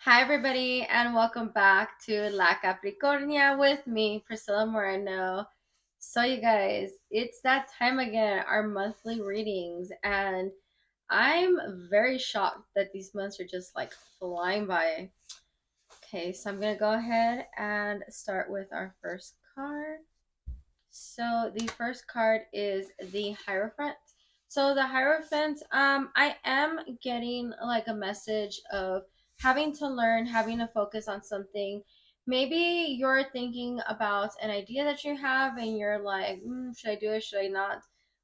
Hi, everybody, and welcome back to La Capricornia with me, Priscilla Moreno. So, you guys, it's that time again, our monthly readings, and I'm very shocked that these months are just like flying by. Okay, so I'm gonna go ahead and start with our first card. So the first card is the Hierophant. So the Hierophant, I am getting like a message of having to learn, having to focus on something. Maybe you're thinking about an idea that you have and you're like, should I do it? Should I not?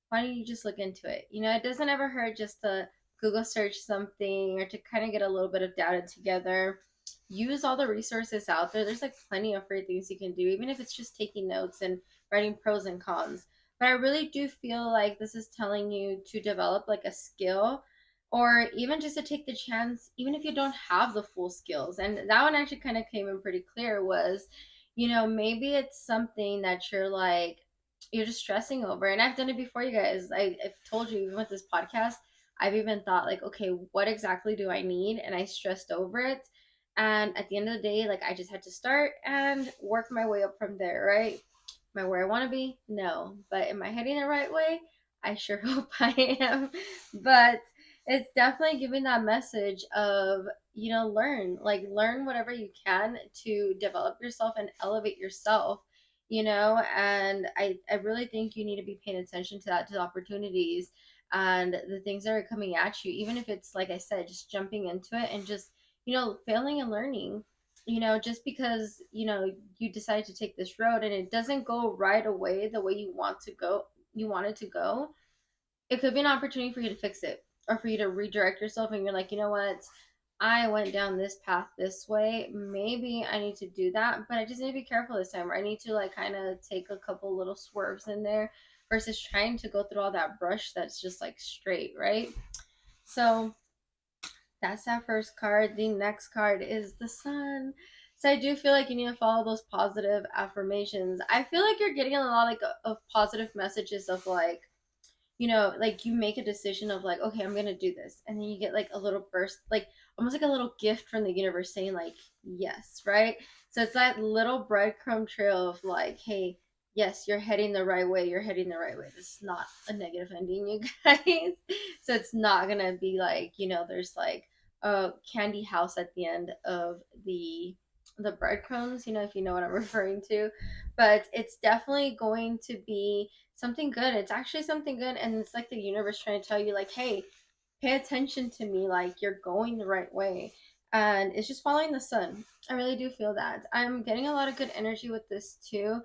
Why don't you just look into it? It doesn't ever hurt just to Google search something or to kind of get a little bit of data together. Use all the resources out there. There's like plenty of free things you can do, even if it's just taking notes and writing pros and cons. But I really do feel like this is telling you to develop like a skill or even just to take the chance, even if you don't have the full skills. And that one actually kind of came in pretty clear was, maybe it's something that you're just stressing over. And I've done it before, you guys. I've told you, even with this podcast, I've even thought, like, okay, what exactly do I need? And I stressed over it. And at the end of the day, like, I just had to start and work my way up from there, right? Am I where I want to be? No. But am I heading the right way? I sure hope I am. But it's definitely giving that message of, learn whatever you can to develop yourself and elevate yourself, and I really think you need to be paying attention to that, to the opportunities and the things that are coming at you, even if it's, like I said, just jumping into it and just, failing and learning, just because you decide to take this road and it doesn't go right away the way you want it to go. It could be an opportunity for you to fix it or for you to redirect yourself, and you're like, you know what, I went down this path this way, maybe I need to do that, but I just need to be careful this time, or I need to like kind of take a couple little swerves in there versus trying to go through all that brush that's just like straight, right? So that's that first card. The next card is the Sun. So I do feel like you need to follow those positive affirmations. I feel like you're getting a lot like of positive messages of like, like you make a decision of like, okay, I'm gonna do this, and then you get like a little burst, like almost like a little gift from the universe saying like yes, right? So it's that little breadcrumb trail of like, hey, yes, you're heading the right way. You're heading the right way. This is not a negative ending, you guys. So it's not gonna be like, there's like a candy house at the end of the breadcrumbs, if you know what I'm referring to. But it's definitely going to be something good. It's actually something good, and it's like the universe trying to tell you, like, hey, pay attention to me. Like you're going the right way, and it's just following the sun. I really do feel that. I'm getting a lot of good energy with this too.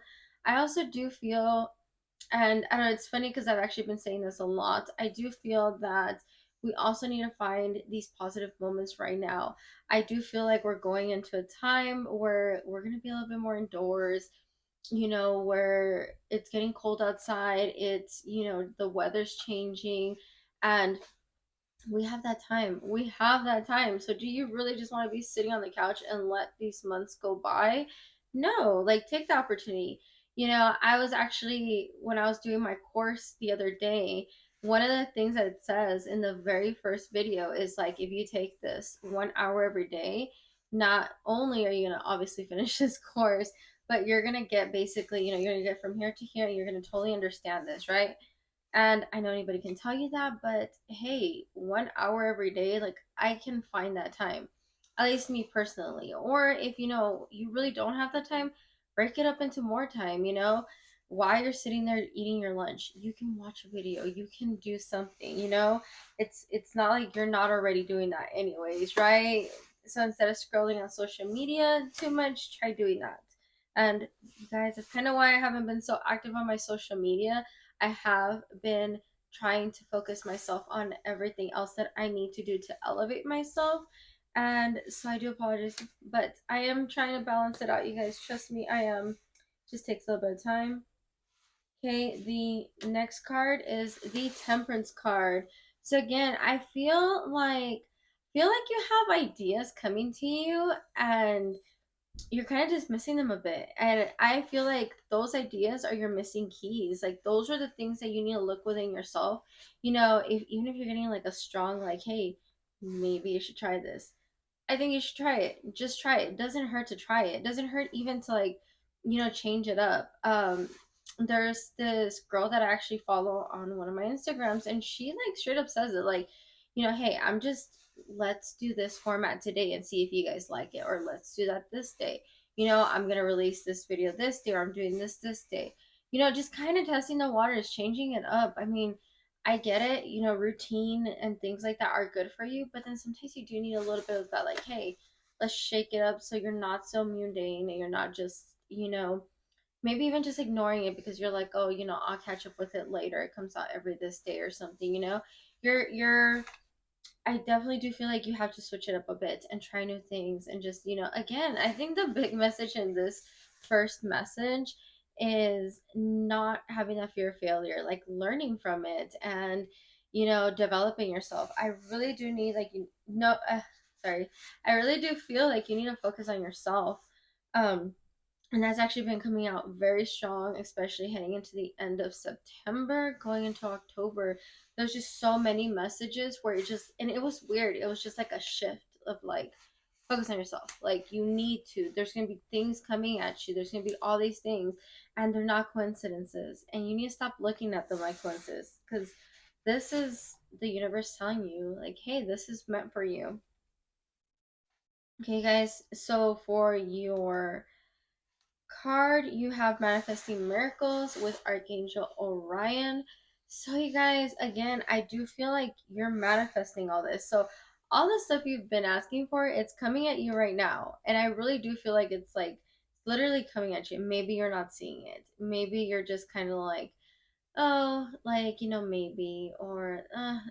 I also do feel, and I don't know, it's funny because I've actually been saying this a lot. I do feel that we also need to find these positive moments right now. I do feel like we're going into a time where we're going to be a little bit more indoors, where it's getting cold outside. It's, the weather's changing, and we have that time. We have that time. So do you really just want to be sitting on the couch and let these months go by? No, like take the opportunity. I was actually, when I was doing my course the other day, one of the things that it says in the very first video is like, if you take this 1 hour every day, not only are you going to obviously finish this course, but you're going to get basically, you're going to get from here to here. You're going to totally understand this, right? And I know anybody can tell you that, but hey, 1 hour every day, like I can find that time, at least me personally. Or if you really don't have the time, break it up into more time. While you're sitting there eating your lunch, you can watch a video, you can do something. It's not like you're not already doing that anyways, right? So instead of scrolling on social media too much, try doing that. And you guys, that's kind of why I haven't been so active on my social media. I have been trying to focus myself on everything else that I need to do to elevate myself. And so I do apologize, but I am trying to balance it out, you guys. Trust me, I am. Just takes a little bit of time. Okay, the next card is the Temperance card. So again, I feel like you have ideas coming to you, and you're kind of dismissing them a bit. And I feel like those ideas are your missing keys. Like those are the things that you need to look within yourself. If even if you're getting like a strong like, hey, maybe you should try this. I think you should try it. Just try it. It doesn't hurt to try it. It doesn't hurt even to like, change it up. There's this girl that I actually follow on one of my Instagrams, and she like straight up says it like, hey, let's do this format today and see if you guys like it, or let's do that this day. I'm gonna release this video this day, or I'm doing this day. Just kind of testing the waters, changing it up. I mean, I get it, routine and things like that are good for you, but then sometimes you do need a little bit of that, like, hey, let's shake it up so you're not so mundane and you're not just, maybe even just ignoring it because you're like, oh, I'll catch up with it later. It comes out every this day or something, You're I definitely do feel like you have to switch it up a bit and try new things and just, again, I think the big message in this first message is not having that fear of failure, like learning from it and, developing yourself. I really do need, like, sorry, I really do feel like you need to focus on yourself. Um, and that's actually been coming out very strong, especially heading into the end of September, going into October. There's just so many messages where and it was weird. It was just like a shift of like, focus on yourself. Like, you need to. There's going to be things coming at you. There's going to be all these things, and they're not coincidences. And you need to stop looking at them like coincidences, because this is the universe telling you, like, hey, this is meant for you. Okay, guys. So for your card, you have Manifesting Miracles with Archangel Orion. So, you guys, again, I do feel like you're manifesting all this. So, all the stuff you've been asking for, it's coming at you right now. And I really do feel like it's like literally coming at you. Maybe you're not seeing it. Maybe you're just kind of like, oh, like, maybe, or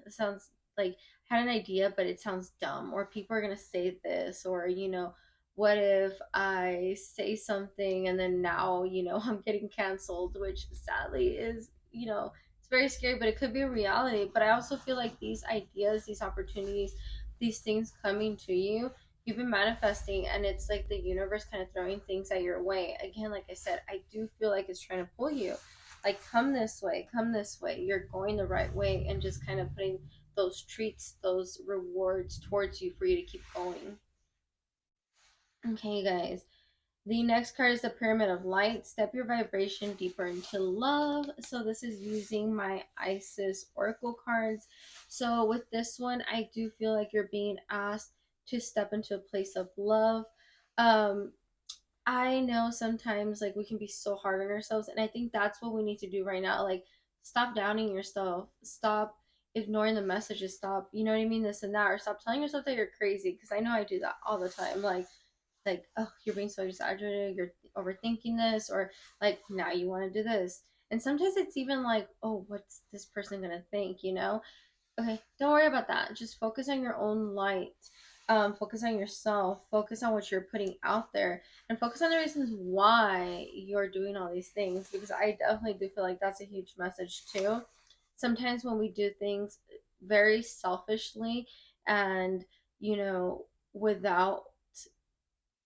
it sounds like I had an idea, but it sounds dumb, or people are gonna say this, or what if I say something and then now, I'm getting canceled, which sadly is, it's very scary, but it could be a reality. But I also feel like these ideas, these opportunities, these things coming to you, you've been manifesting, and it's like the universe kind of throwing things at your way. Again, like I said, I do feel like it's trying to pull you, like, come this way, come this way, you're going the right way, and just kind of putting those treats, those rewards towards you for you to keep going. Okay, guys, the next card is the Pyramid of Light. Step your vibration deeper into love. So this is using my Isis Oracle cards. So with this one, I do feel like you're being asked to step into a place of love. um I know sometimes like we can be so hard on ourselves, and I think that's what we need to do right now. Like, stop downing yourself, stop ignoring the messages, stop, you know what I mean, this and that, or stop telling yourself that you're crazy, because I know I do that all the time. Like, oh, you're being so exaggerated, you're overthinking this, or like, now you want to do this. And sometimes it's even like, oh, what's this person gonna think, Okay, don't worry about that. Just focus on your own light. Focus on yourself. Focus on what you're putting out there, and focus on the reasons why you're doing all these things. Because I definitely do feel like that's a huge message too. Sometimes when we do things very selfishly and, without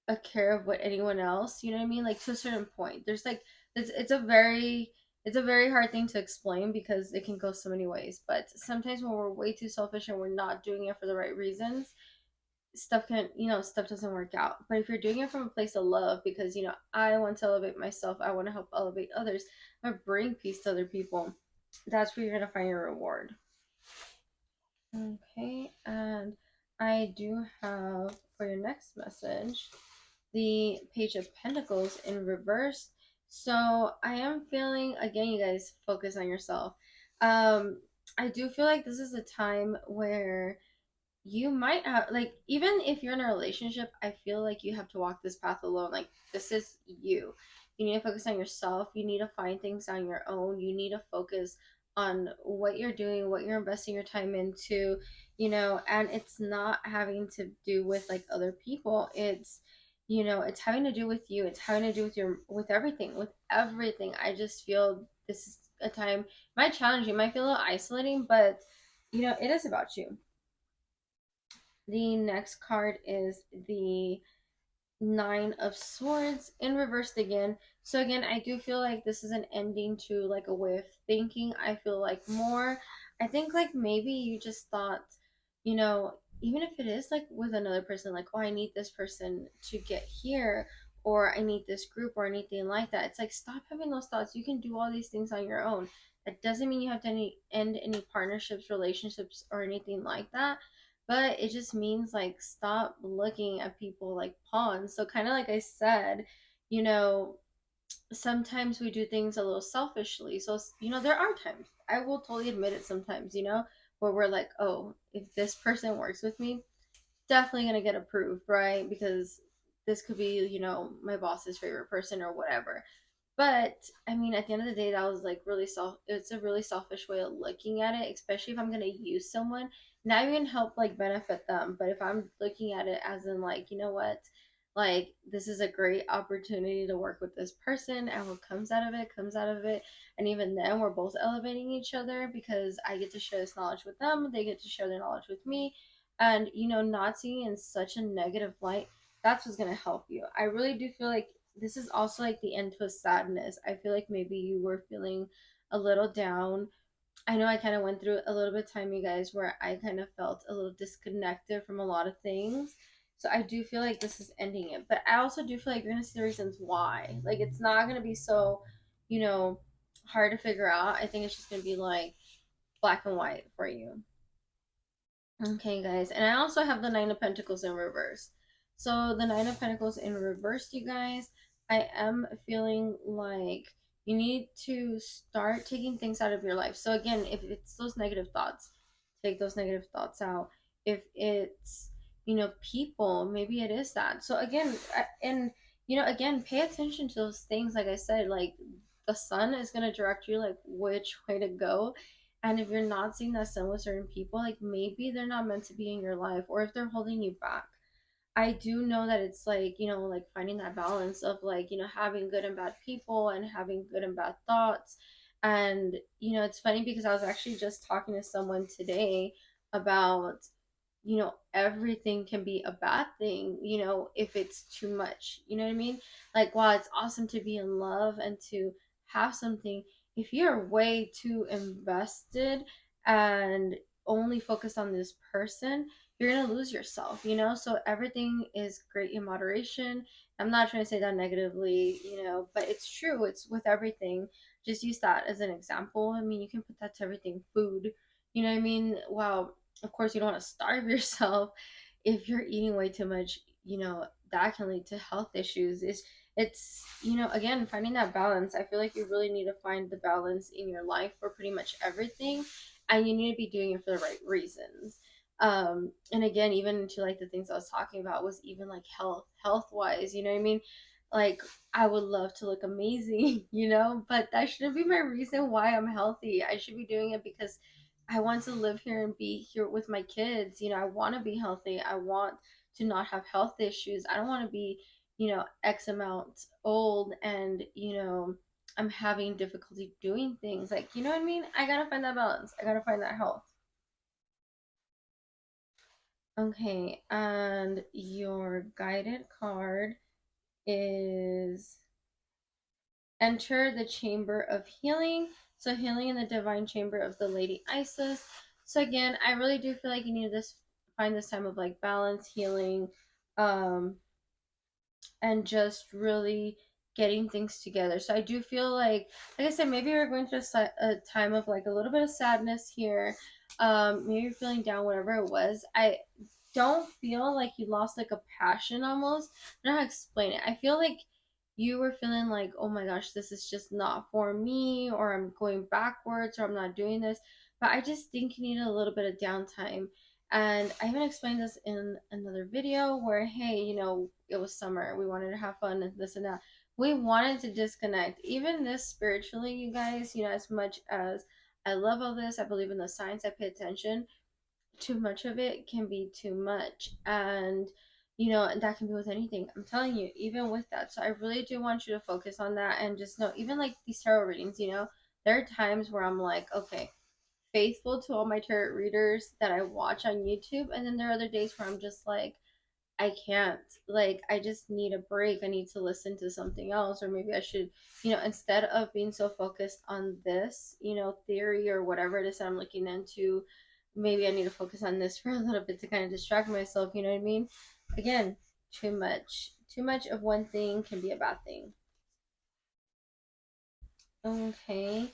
a care of what anyone else, you know what I mean, like, to a certain point, there's like, it's a very hard thing to explain because it can go so many ways. But sometimes when we're way too selfish and we're not doing it for the right reasons, stuff doesn't work out. But if you're doing it from a place of love, because I want to elevate myself, I want to help elevate others, I bring peace to other people, that's where you're going to find your reward. Okay, and I do have for your next message the Page of Pentacles in reverse. So I am feeling, again, you guys, focus on yourself. I do feel like this is a time where you might have, like, even if you're in a relationship, I feel like you have to walk this path alone. Like, this is you. You need to focus on yourself. You need to find things on your own. You need to focus on what you're doing, what you're investing your time into, and it's not having to do with like other people. It's having to do with you. It's having to do with everything. I just feel this is a time, it might challenge you, might feel a little isolating, but it is about you. The next card is the Nine of Swords in reversed again. So again, I do feel like this is an ending to like a way of thinking. I feel like more, I think like maybe you just thought, you know, even if it is like with another person, like, oh, I need this person to get here, or I need this group, or anything like that. It's like, stop having those thoughts. You can do all these things on your own. That doesn't mean you have to end any partnerships, relationships, or anything like that. But it just means like, stop looking at people like pawns. So, kind of like I said, you know, sometimes we do things a little selfishly. So, there are times, I will totally admit it sometimes, where we're like, oh, if this person works with me, definitely going to get approved, right? Because this could be, my boss's favorite person or whatever. But I mean, at the end of the day, that was like it's a really selfish way of looking at it, especially if I'm going to use someone. Not even help like benefit them, but if I'm looking at it as in like, you know what? Like, this is a great opportunity to work with this person, and what comes out of it comes out of it. And even then, we're both elevating each other because I get to share this knowledge with them, they get to share their knowledge with me. And, not seeing in such a negative light, that's what's going to help you. I really do feel like this is also like the end to a sadness. I feel like maybe you were feeling a little down. I know I kind of went through a little bit of time, you guys, where I kind of felt a little disconnected from a lot of things. So I do feel like this is ending it. But I also do feel like you're going to see the reasons why. Like, it's not going to be so, you know, hard to figure out. I think it's just going to be like black and white for you. Okay, guys. And I also have the Nine of Pentacles in reverse. So the Nine of Pentacles in reverse, you guys, I am feeling like you need to start taking things out of your life. So again, if it's those negative thoughts, take those negative thoughts out. If it's, people, maybe it is that. So again, and again, pay attention to those things. Like I said, like, the sun is going to direct you like which way to go. And if you're not seeing that sun with certain people, like, maybe they're not meant to be in your life, or if they're holding you back. I do know that it's like, like finding that balance of like, having good and bad people and having good and bad thoughts. And, it's funny because I was actually just talking to someone today about, everything can be a bad thing, if it's too much. You know what I mean? Like, while it's awesome to be in love and to have something, if you're way too invested and only focused on this person, you're gonna lose yourself. So everything is great in moderation. I'm not trying to say that negatively, but it's true. It's with everything. Just use that as an example. I mean, you can put that to everything. Food, you know what I mean? Wow, of course you don't want to starve yourself. If you're eating way too much, that can lead to health issues. It's again, finding that balance. I feel like you really need to find the balance in your life for pretty much everything, and you need to be doing it for the right reasons. And again, even to like the things I was talking about was even like health wise, you know what I mean? Like, I would love to look amazing, but that shouldn't be my reason why I'm healthy. I should be doing it because I want to live here and be here with my kids. I want to be healthy. I want to not have health issues. I don't want to be, X amount old and, I'm having difficulty doing things. Like, you know what I mean? I gotta find that balance. I gotta find that health. Okay, and your guided card is enter the chamber of healing. So, healing in the divine chamber of the Lady Isis. So again, I really do feel like you need to find this time of like balance, healing, um, and just really getting things together. So I do feel like I said, maybe we're going through a time of like a little bit of sadness here. Maybe you're feeling down, whatever it was. I don't feel like you lost like a passion almost. I don't know how to explain it. I feel like you were feeling like, oh my gosh, this is just not for me, or I'm going backwards, or I'm not doing this. But I just think you need a little bit of downtime. And I even explained this in another video where, hey, it was summer. We wanted to have fun and this and that. We wanted to disconnect. Even this spiritually, you guys, as much as I love all this, I believe in the science, I pay attention, too much of it can be too much. And and that can be with anything, I'm telling you, even with that. So I really do want you to focus on that, and just know, even like these tarot readings, there are times where I'm like, okay, faithful to all my tarot readers that I watch on YouTube, and then there are other days where I'm just like, I can't. Like, I just need a break. I need to listen to something else, or maybe I should, instead of being so focused on this, theory or whatever it is that I'm looking into, maybe I need to focus on this for a little bit to kind of distract myself, you know what I mean? Again, too much. Too much of one thing can be a bad thing. Okay.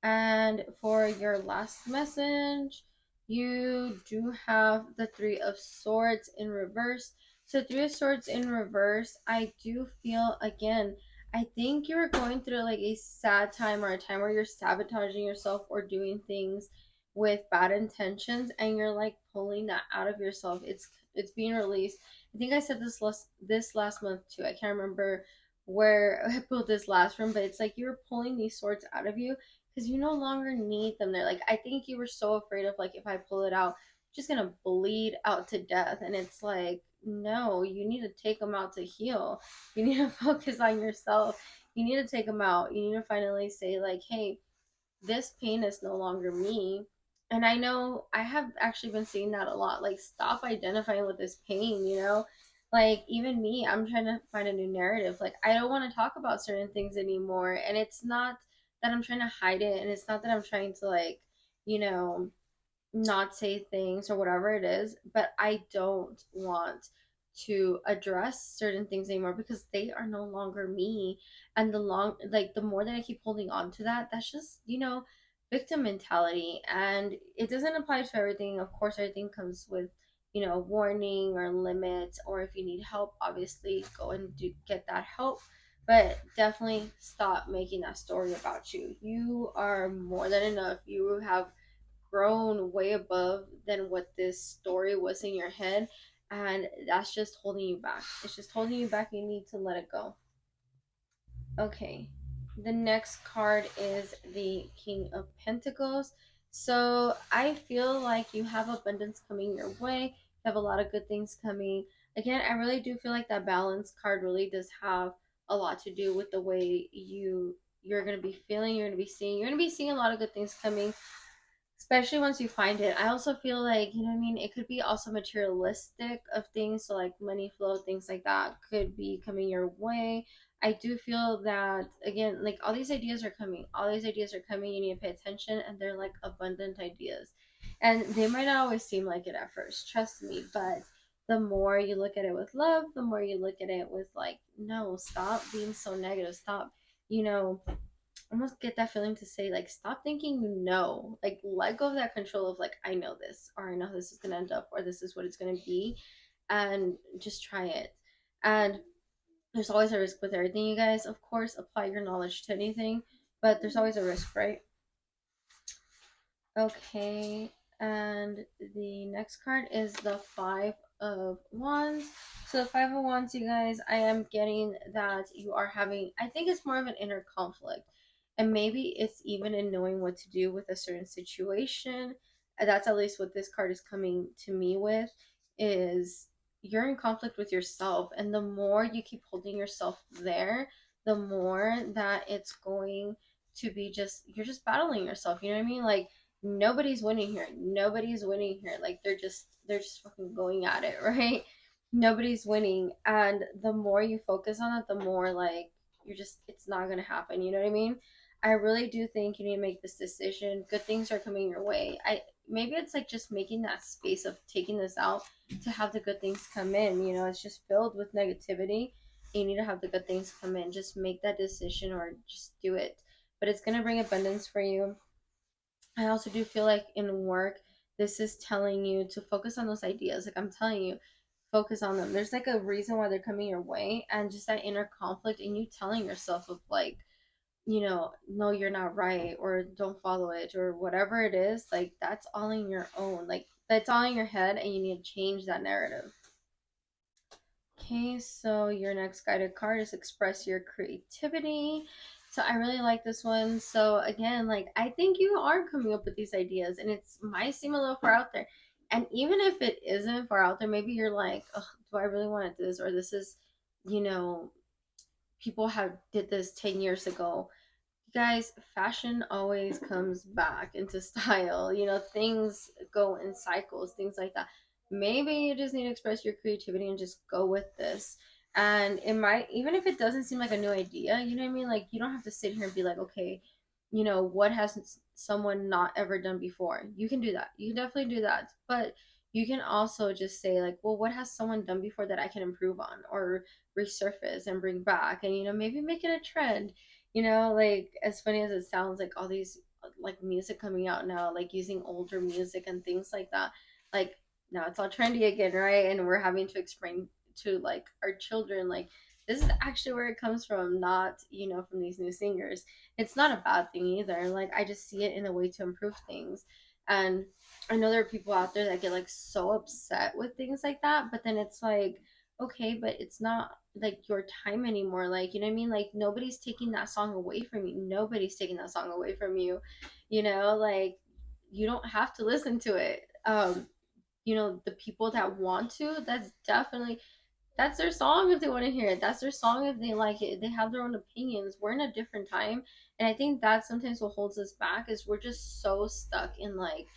And for your last message, you do have the Three of Swords in reverse. So, Three of Swords in reverse, I do feel again, I think you're going through like a sad time or a time where you're sabotaging yourself or doing things with bad intentions and you're like pulling that out of yourself. It's being released. I think I said this last month too. I can't remember where I pulled this last from, but it's like you're pulling these swords out of you because you no longer need them there. Like I think you were so afraid of like if I pull it out, just gonna bleed out to death, and it's like no, you need to take them out to heal. You need to focus on yourself. You need to take them out. You need to finally say like, hey, this pain is no longer me. And I know I have actually been seeing that a lot. Like, stop identifying with this pain, you know? Like, even me, I'm trying to find a new narrative. Like, I don't want to talk about certain things anymore. And it's not that I'm trying to hide it. And it's not that I'm trying to, like, you know, not say things or whatever it is, but I don't want to address certain things anymore because they are no longer me. And the more that I keep holding on to that, that's just, victim mentality. And it doesn't apply to everything. Of course, everything comes with, warning or limits, or if you need help, obviously go and get that help. But definitely stop making that story about you. You are more than enough. You have grown way above than what this story was in your head, and that's just holding you back. It's just holding you back. You need to let it go. Okay, the next card is the King of Pentacles. So I feel like you have abundance coming your way. You have a lot of good things coming. Again, I really do feel like that balance card really does have a lot to do with the way you're going to be feeling, you're going to be seeing. You're going to be seeing a lot of good things coming, especially once you find it. I also feel like, you know what I mean, it could be also materialistic of things, so like money flow, things like that could be coming your way. I do feel that again, like all these ideas are coming, you need to pay attention, and they're like abundant ideas, and they might not always seem like it at first, trust me, but the more you look at it with love, the more you look at it with like, no, stop being so negative, stop, you know almost get that feeling to say like, stop thinking you know, like let go of that control of like, I know this, or I know this is going to end up, or this is what it's going to be, and just try it. And there's always a risk with everything, you guys. Of course, apply your knowledge to anything, but there's always a risk, right? Okay, and the next card is the Five of Wands. So, the Five of Wands, you guys, I am getting that you are having, I think it's more of an inner conflict. And maybe it's even in knowing what to do with a certain situation. That's at least what this card is coming to me with, is you're in conflict with yourself. And the more you keep holding yourself there, the more that it's going to be just, you're just battling yourself. You know what I mean? Like, nobody's winning here. Nobody's winning here. Like they're just fucking going at it, right? Nobody's winning. And the more you focus on it, the more like it's not gonna happen. You know what I mean? I really do think you need to make this decision. Good things are coming your way. I maybe it's like just making that space of taking this out to have the good things come in. It's just filled with negativity. You need to have the good things come in. Just make that decision or just do it. But it's gonna bring abundance for you. I also do feel like in work, this is telling you to focus on those ideas. Like I'm telling you, focus on them. There's like a reason why they're coming your way, and just that inner conflict, and you telling yourself of like, no, you're not right, or don't follow it, or whatever it is, like that's all in your own. Like that's all in your head, and you need to change that narrative. Okay, so your next guided card is express your creativity. So I really like this one. So again, like I think you are coming up with these ideas, and it's might seem a little far out there. And even if it isn't far out there, maybe you're like, oh, do I really want to do this? Or this is, you know, people have did this 10 years ago. Guys, fashion always comes back into style. Things go in cycles, things like that. Maybe you just need to express your creativity and just go with this. And it might, even if it doesn't seem like a new idea, you know what I mean? Like, you don't have to sit here and be like, okay, what has someone not ever done before? You can do that. You can definitely do that. But you can also just say, like, well, what has someone done before that I can improve on or resurface and bring back? And, maybe make it a trend. Like, as funny as it sounds, like all these like music coming out now, like using older music and things like that. Like, now it's all trendy again, right? And we're having to explain to like our children, like, this is actually where it comes from, not, from these new singers. It's not a bad thing either. Like, I just see it in a way to improve things. And I know there are people out there that get like so upset with things like that, but then it's like, okay, but it's not like your time anymore. Like, you know what I mean? Like, nobody's taking that song away from you. Nobody's taking that song away from you. Like, you don't have to listen to it. The people that want to, that's their song if they want to hear it. That's their song if they like it. They have their own opinions. We're in a different time. And I think that sometimes what holds us back is we're just so stuck in like,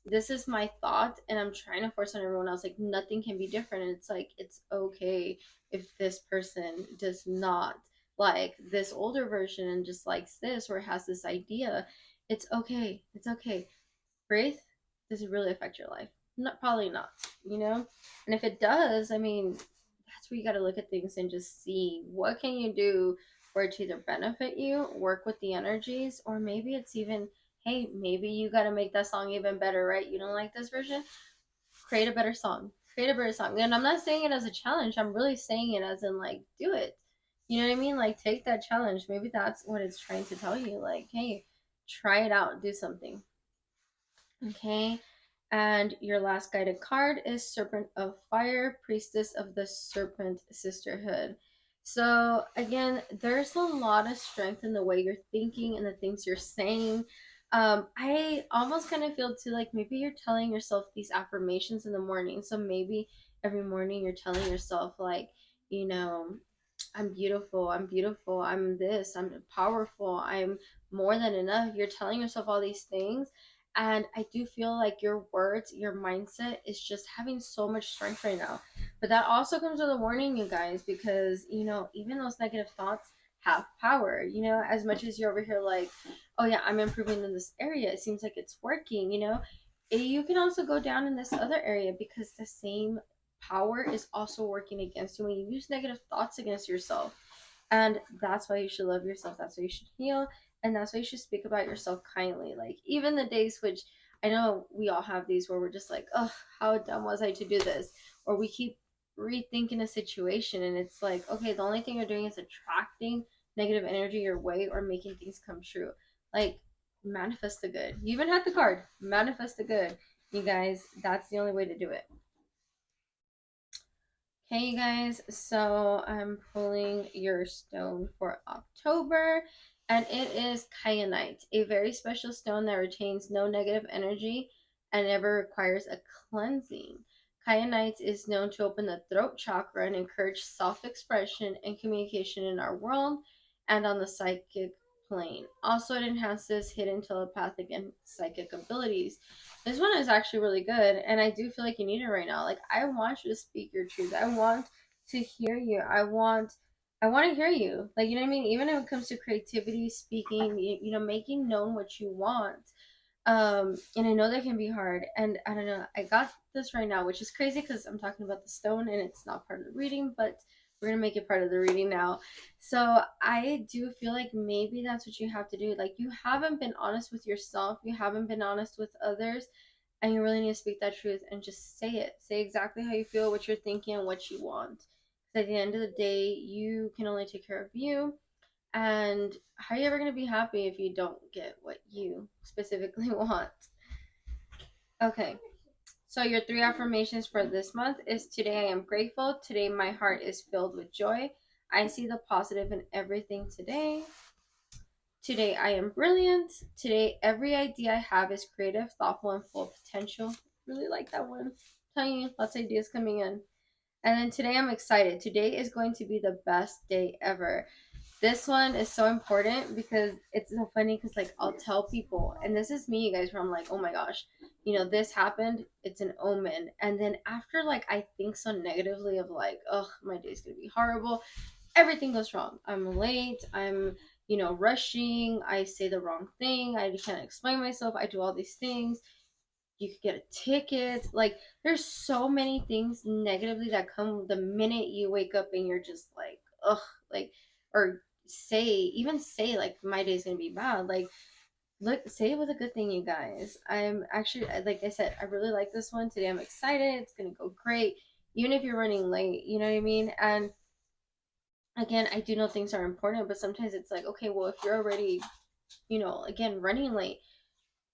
this is my thought and I'm trying to force on everyone else. Like, nothing can be different. And it's like, it's okay if this person does not like this older version and just likes this or has this idea. It's okay. It's okay. Breathe. Does it really affect your life? Not, probably not, And if it does, I mean, that's where you got to look at things and just see what can you do for it to either benefit you, work with the energies, or maybe it's even, hey, maybe you got to make that song even better, right? You don't like this version? Create a better song. Create a better song. And I'm not saying it as a challenge. I'm really saying it as in like, do it. You know what I mean? Like, take that challenge. Maybe that's what it's trying to tell you. Like, hey, try it out. Do something. Okay. And your last guided card is Serpent of Fire, Priestess of the Serpent Sisterhood. So, again, there's a lot of strength in the way you're thinking and the things you're saying. I almost kind of feel too like maybe you're telling yourself these affirmations in the morning. So, maybe every morning you're telling yourself, like, you know, I'm beautiful, I'm beautiful, I'm this, I'm powerful, I'm more than enough. You're telling yourself all these things, and I do feel like your words, your mindset is just having so much strength right now. But that also comes with a warning, you guys, because, even those negative thoughts have power. As much as you're over here like, oh yeah, I'm improving in this area, it seems like it's working, you can also go down in this other area because the same power is also working against you when you use negative thoughts against yourself. And that's why you should love yourself. That's why you should heal. And that's why you should speak about yourself kindly. Like, even the days which I know we all have these where we're just like, oh, how dumb was I to do this? Or we keep rethinking a situation and it's like, okay, the only thing you're doing is attracting negative energy your way or making things come true. Like, manifest the good. You even had the card, manifest the good. You guys, that's the only way to do it. Hey you guys, so I'm pulling your stone for October, and it is kyanite, a very special stone that retains no negative energy and never requires a cleansing. Kyanite is known to open the throat chakra and encourage self expression and communication in our world and on the psychic plane. Also, it enhances hidden telepathic and psychic abilities. This one is actually really good, and I do feel like you need it right now. Like, I want you to speak your truth. I want to hear you. I want to hear you. Like, you know what I mean? Even when it comes to creativity, speaking, making known what you want. And I know that can be hard. And I don't know, I got this right now, which is crazy because I'm talking about the stone and it's not part of the reading, but we're gonna make it part of the reading now. So I do feel like maybe that's what you have to do. Like, you haven't been honest with yourself, you haven't been honest with others, and you really need to speak that truth and just say it. Say exactly how you feel, what you're thinking, and what you want. Because at the end of the day, you can only take care of you. And how are you ever going to be happy if you don't get what you specifically want? Okay, so your three affirmations for this month is: today I am grateful. Today my heart is filled with joy. I see the positive in everything today. Today I am brilliant. Today every idea I have is creative, thoughtful, and full of potential. Really like that one. I'm telling you, lots of ideas coming in. And then today I'm excited. Today is going to be the best day ever. This one is so important because it's so funny because, like, I'll tell people, and this is me, you guys, where I'm like, oh my gosh, this happened. It's an omen. And then after, like, I think so negatively of like, oh, my day's gonna be horrible. Everything goes wrong. I'm late. I'm, rushing, I say the wrong thing, I can't explain myself, I do all these things, you could get a ticket. Like, there's so many things negatively that come the minute you wake up and you're just like, ugh, like, or say like my day's gonna be bad. Like, look, say it with a good thing, you guys. I'm actually, like I said, I really like this one today. I'm excited. It's gonna go great, even if you're running late. You know what I mean? And again, I do know things are important, but sometimes it's like, okay, well, if you're already, again, running late,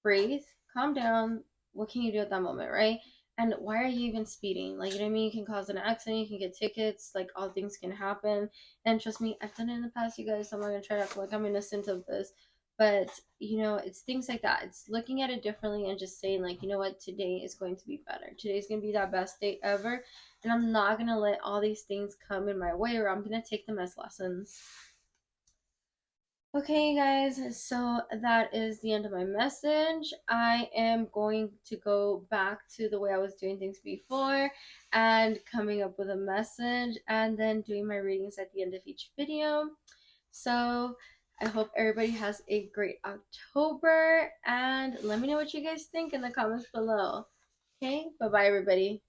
breathe, calm down. What can you do at that moment, right? And why are you even speeding? Like, you know what I mean? You can cause an accident, you can get tickets, like, all things can happen. And trust me, I've done it in the past, you guys. So I'm not gonna try to act like I'm innocent of this. But, it's things like that. It's looking at it differently and just saying, like, you know what, today is going to be better. Today's gonna be that best day ever. And I'm not gonna let all these things come in my way, or I'm gonna take them as lessons. Okay, guys, so that is the end of my message. I am going to go back to the way I was doing things before and coming up with a message and then doing my readings at the end of each video. So I hope everybody has a great October, and let me know what you guys think in the comments below. Okay, bye bye, everybody.